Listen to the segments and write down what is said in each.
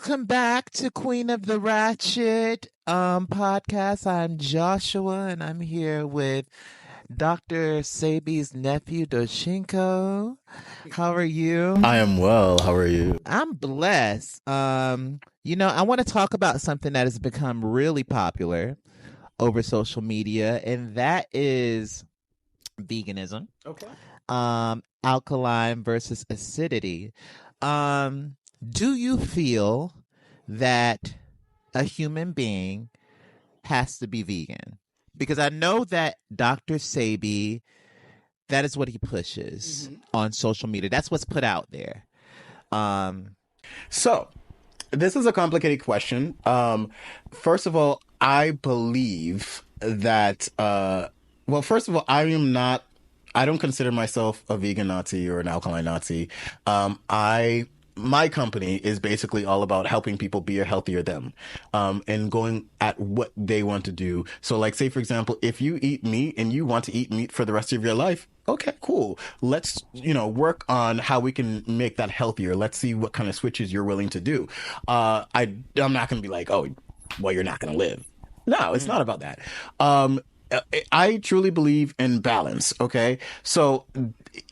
Welcome back to Queen of the Ratchet podcast. I'm Joshua, and I'm here with Dr. Sebi's nephew, Doshynko. How are you? I am well. How are you? I'm blessed. I want to talk about something that has become really popular over social media, and that is veganism. Okay. Alkaline versus acidity. Do you feel that a human being has to be vegan? Because I know that Dr. Sebi, that is what he pushes on social media. That's what's put out there. So, this is a complicated question. First of all, I believe that, first of all, I don't consider myself a vegan Nazi or an alkaline Nazi. My company is basically all about helping people be a healthier them, and going at what they want to do. So like, say, for example, if you eat meat and you want to eat meat for the rest of your life, okay, cool. Let's, work on how we can make that healthier. Let's see what kind of switches you're willing to do. I'm not going to be like, oh, well, you're not going to live. No, it's not about that. I truly believe in balance. Okay. So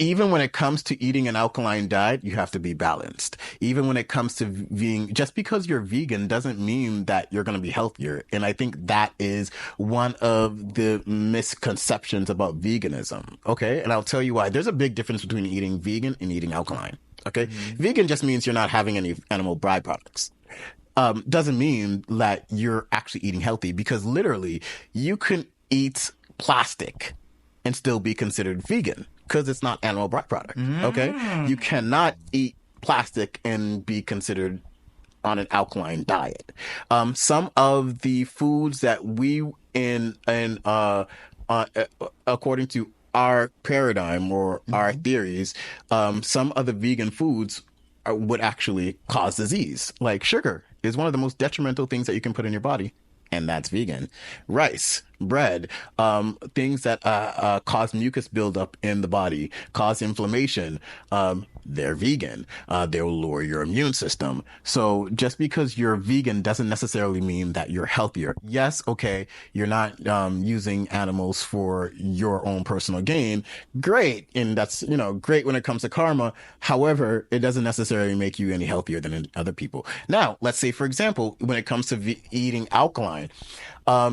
even when it comes to eating an alkaline diet, you have to be balanced. Even when it comes to being, just because you're vegan doesn't mean that you're going to be healthier. And I think that is one of the misconceptions about veganism. Okay. And I'll tell you why. There's a big difference between eating vegan and eating alkaline. Okay. Vegan just means you're not having any animal byproducts. Doesn't mean that you're actually eating healthy, because literally you can eat plastic and still be considered vegan because it's not animal byproduct. Okay. You cannot eat plastic and be considered on an alkaline diet. Some of the foods that we according to our paradigm or our theories, some of the vegan foods would actually cause disease. Like sugar is one of the most detrimental things that you can put in your body, and that's vegan. Rice, bread, things that cause mucus buildup in the body, cause inflammation, they're vegan. They will lower your immune system. So just because you're vegan doesn't necessarily mean that you're healthier. Yes, okay, you're not using animals for your own personal gain. Great. And that's, great when it comes to karma. However, it doesn't necessarily make you any healthier than other people. Now, let's say, for example, when it comes to eating alkaline,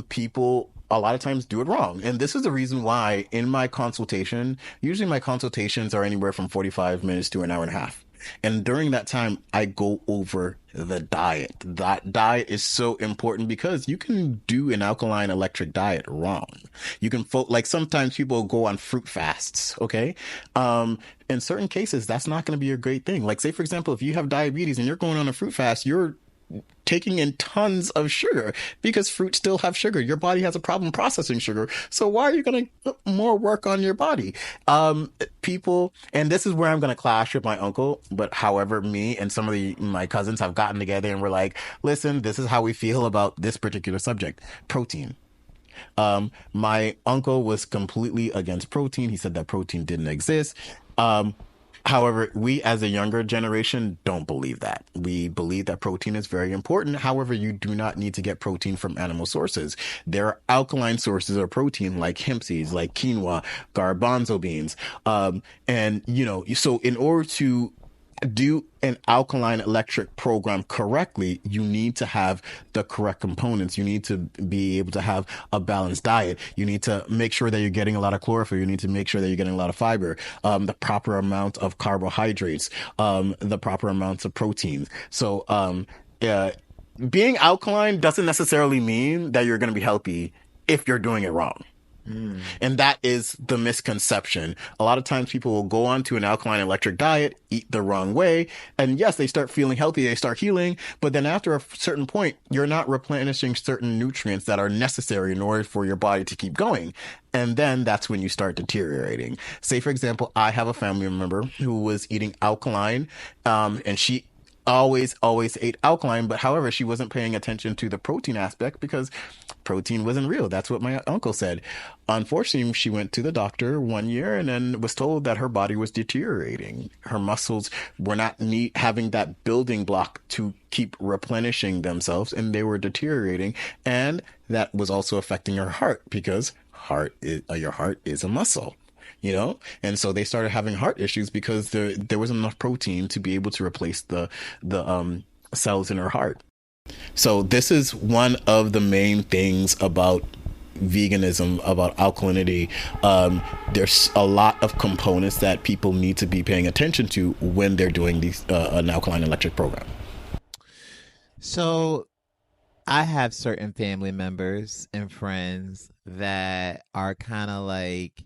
people a lot of times do it wrong. And this is the reason why in my consultation, usually my consultations are anywhere from 45 minutes to an hour and a half. And during that time, I go over the diet. That diet is so important because you can do an alkaline electric diet wrong. You can like sometimes people go on fruit fasts. Okay. In certain cases, that's not going to be a great thing. Like, say, for example, if you have diabetes and you're going on a fruit fast, you're taking in tons of sugar because fruit still have sugar. Your body has a problem processing sugar. So why are you going to put more work on your body? People, and this is where I'm going to clash with my uncle, but however, me and some of my cousins have gotten together and we're like, listen, this is how we feel about this particular subject. Protein. My uncle was completely against protein. He said that protein didn't exist. However, we as a younger generation don't believe that. We believe that protein is very important. However, you do not need to get protein from animal sources. There are alkaline sources of protein like hemp seeds, like quinoa, garbanzo beans. So in order to do an alkaline electric program correctly, you need to have the correct components. You need to be able to have a balanced diet. You need to make sure that you're getting a lot of chlorophyll. You need to make sure that you're getting a lot of fiber, the proper amount of carbohydrates, the proper amounts of protein. So, being alkaline doesn't necessarily mean that you're going to be healthy if you're doing it wrong. And that is the misconception. A lot of times people will go on to an alkaline electric diet, eat the wrong way, and yes, they start feeling healthy, they start healing, but then after a certain point, you're not replenishing certain nutrients that are necessary in order for your body to keep going. And then that's when you start deteriorating. Say, for example, I have a family member who was eating alkaline, and she always ate alkaline, but however, she wasn't paying attention to the protein aspect because protein wasn't real. That's what my uncle said. Unfortunately, she went to the doctor one year and then was told that her body was deteriorating. Her muscles were not having that building block to keep replenishing themselves, and they were deteriorating. And that was also affecting her heart because your heart is a muscle. And so they started having heart issues because there wasn't enough protein to be able to replace the cells in her heart. So this is one of the main things about veganism, about alkalinity. There's a lot of components that people need to be paying attention to when they're doing an alkaline electric program. So I have certain family members and friends that are kind of like,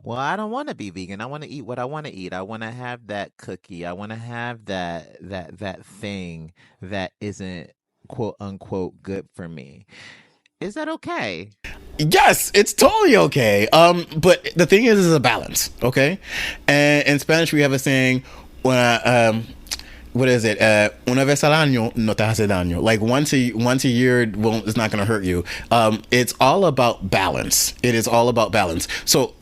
well, I don't want to be vegan. I want to eat what I want to eat. I want to have that cookie. I want to have that thing that isn't quote unquote good for me. Is that okay? Yes, it's totally okay. But the thing is a balance, okay? And in Spanish we have a saying, what is it? Una vez al año no te hace daño. Like once a year, well, it's not going to hurt you. It's all about balance. It is all about balance. So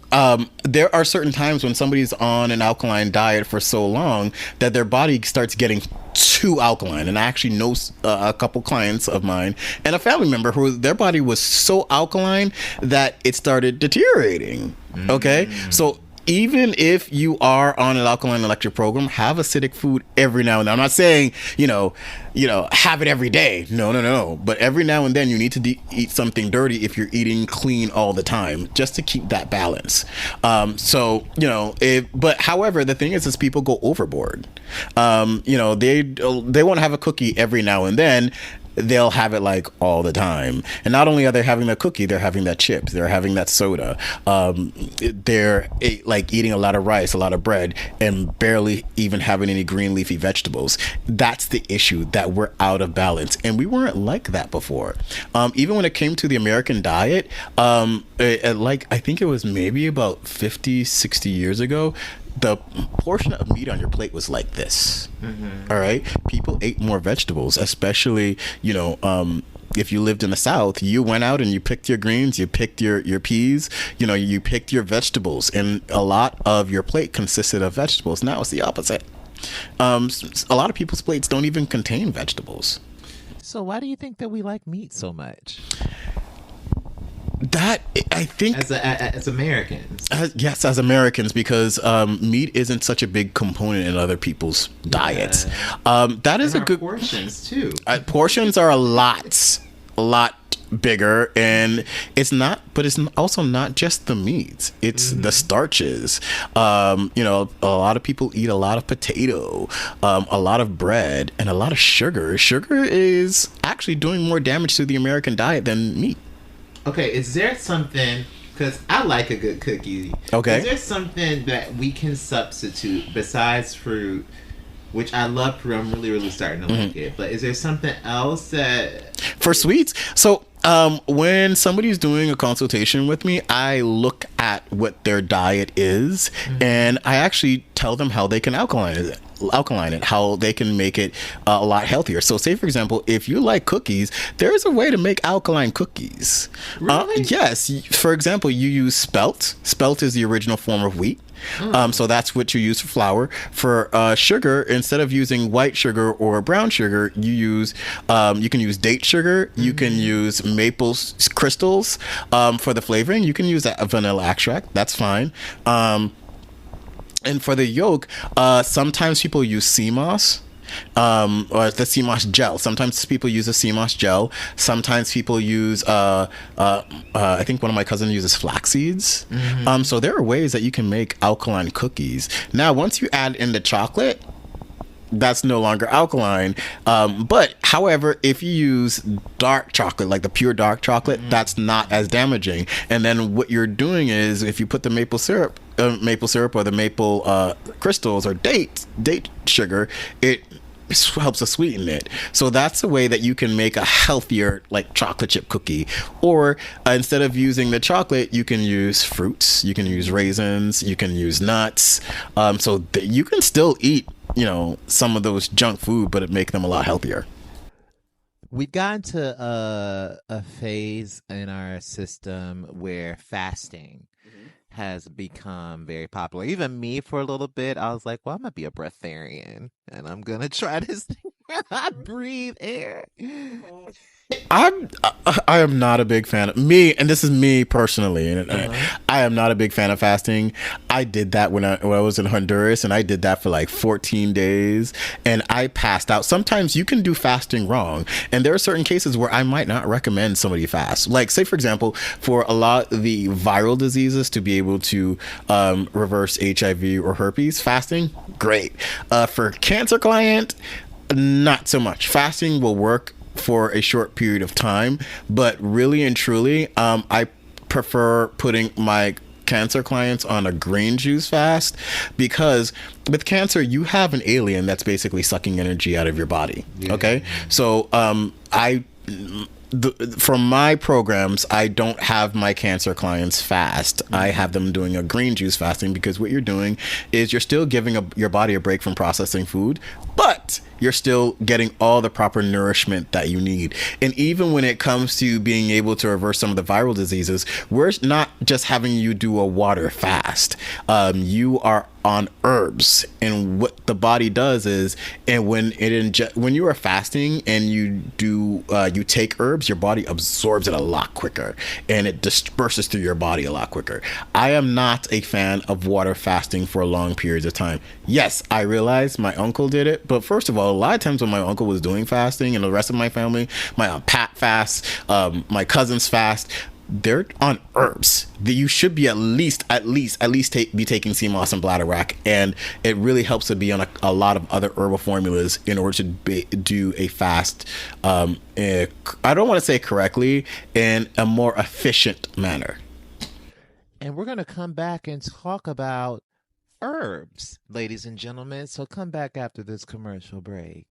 there are certain times when somebody's on an alkaline diet for so long that their body starts getting too alkaline. And I actually know a couple clients of mine and a family member who their body was so alkaline that it started deteriorating. Okay, so even if you are on an alkaline electric program, have acidic food every now and then. I'm not saying, have it every day. No. But every now and then you need to eat something dirty if you're eating clean all the time, just to keep that balance. But however, the thing is people go overboard. They want to have a cookie every now and then. They'll have it like all the time. And not only are they having the cookie, they're having that chip, they're having that soda. They're like eating a lot of rice, a lot of bread, and barely even having any green leafy vegetables. That's the issue, that we're out of balance. And we weren't like that before. Even when it came to the American diet, I think it was maybe about 50, 60 years ago, the portion of meat on your plate was like this. All right, people ate more vegetables, especially if you lived in the South. You went out and you picked your greens, you picked your peas, you picked your vegetables, and a lot of your plate consisted of vegetables. Now it's the opposite. A lot of people's plates don't even contain vegetables. So why do you think that we like meat so much? That, I think, as Americans, yes, as Americans, because meat isn't such a big component in other people's diets. That is and a good portions too. Portions are a lot bigger, and it's also not just the meats. It's the starches. A lot of people eat a lot of potato, a lot of bread, and a lot of sugar. Sugar is actually doing more damage to the American diet than meat. Okay, is there something, because I like a good cookie. Okay. Is there something that we can substitute besides fruit, which I love fruit, I'm really, really starting to like it, but is there something else that... For sweets? So, when somebody's doing a consultation with me, I look at what their diet is, and I actually tell them how they can alkaline it, how they can make it a lot healthier. So say, for example, if you like cookies, there is a way to make alkaline cookies. Really? Yes. For example, you use spelt. Spelt is the original form of wheat. So that's what you use for flour. For sugar, instead of using white sugar or brown sugar, you can use date sugar. You can use maple crystals for the flavoring. You can use that vanilla extract. That's fine. And for the yolk, sometimes people use sea moss. Or the sea moss gel. Sometimes people use a sea moss gel. Sometimes people use I think one of my cousins uses flax seeds. So there are ways that you can make alkaline cookies. Now once you add in the chocolate, that's no longer alkaline. But however, if you use dark chocolate, like the pure dark chocolate, that's not as damaging. And then what you're doing is, if you put the maple syrup or the maple crystals or date sugar, it helps to sweeten it. So that's a way that you can make a healthier, like, chocolate chip cookie. Or instead of using the chocolate, you can use fruits, you can use raisins, you can use nuts. You can still eat some of those junk food, but it make them a lot healthier. We've gotten to a phase in our system where fasting has become very popular. Even me, for a little bit, I was like, well, I'm going to be a breatharian and I'm going to try this thing where I breathe air. I am not a big fan of me, and this is me personally. And I am not a big fan of fasting. I did that when I was in Honduras, and I did that for like 14 days, and I passed out. Sometimes you can do fasting wrong, and there are certain cases where I might not recommend somebody fast. Like, say for example, for a lot of the viral diseases to be able to reverse HIV or herpes, fasting, great. For cancer client, not so much. Fasting will work for a short period of time, but really and truly, I prefer putting my cancer clients on a green juice fast, because with cancer you have an alien that's basically sucking energy out of your body. Okay, so from my programs, I don't have my cancer clients fast. I have them doing a green juice fasting, because what you're doing is you're still giving your body a break from processing food, but you're still getting all the proper nourishment that you need. And even when it comes to being able to reverse some of the viral diseases, we're not just having you do a water fast. You are on herbs, and what the body does is, and when you are fasting and you take herbs, your body absorbs it a lot quicker and it disperses through your body a lot quicker. I am not a fan of water fasting for long periods of time. Yes, I realize my uncle did it, but first of all, a lot of times when my uncle was doing fasting and the rest of my family, my aunt Pat fasts, my cousins fast, they're on herbs. You should be at least be taking sea moss and bladderwrack, and it really helps to be on a lot of other herbal formulas in order to do a fast. I don't want to say correctly, in a more efficient manner. And we're going to come back and talk about herbs, ladies and gentlemen. So come back after this commercial break.